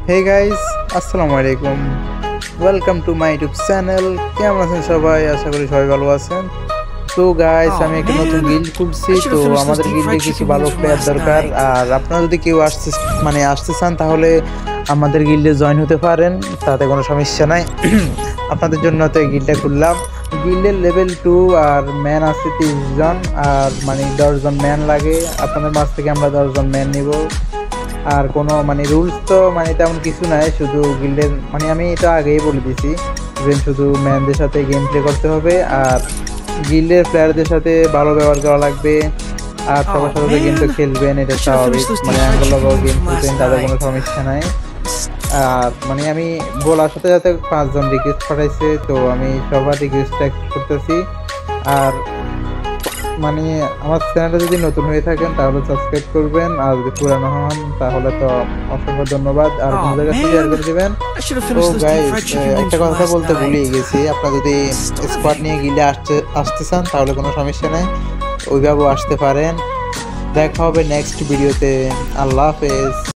Hey guys, আসসালামু আলাইকুম। Welcome to my YouTube channel. কেমন আছেন সবাই? আশা করি সবাই ভালো আছেন। তো গাইস, আমি একটা নতুন গিল্ড খুলছি। তো আমাদের গিল্ডে কিছু ভালো প্লেয়ার দরকার। আর আপনারা যদি কেউ আসতে চান তাহলে আমাদের গিল্ডে জয়েন হতে পারেন, তাতে কোনো সমস্যা নাই। আপনাদের জন্য তো এই গিল্ডটা খুললাম। গিল্ডের লেভেল 2 আর ম্যান আছে 30 জন, আর 10 জন ম্যান লাগে। আপনাদের মাঝ থেকে আমরা 10 জন ম্যান নিব। আর কোনো রুলস তো তেমন কিছু নাই, শুধু গিল্ডের আমি এটা আগেই বলে দিছি যে শুধু ম্যানদের সাথে গেম প্লে করতে হবে, আর গিল্ডের প্লেয়ারদের সাথে ভালো ব্যবহার করা লাগবে। আর সবার সাথে গেম তো খেলবেন, এটা স্বাভাবিক। আঙ্গলগো গেম খেলবেন, তাদের কোনো সমস্যা নাই। আর আমি বলার সাথে সাথে 5 জন রিকোয়েস্ট পাঠাইছে, তো আমি সবার রিকোয়েস্ট অ্যাকসেপ্ট করতেছি। আর আমার চ্যানেলটা যদি নতুন হয়ে থাকেন তাহলে সাবস্ক্রাইব করবেন, আর যদি পুরানো হন তাহলে তো অসংখ্য ধন্যবাদ, আর বন্ধুদের কাছে শেয়ার করে দিবেন। তো গাইস, একটা কথা বলতে ভুলে গেছি, আপনারা যদি স্কোয়াড নিয়ে গিলে আসতে চান তাহলে কোনো সমস্যা নাই, ওইভাবেও আসতে পারেন। দেখা হবে নেক্সট ভিডিওতে। আল্লাহ হাফেজ।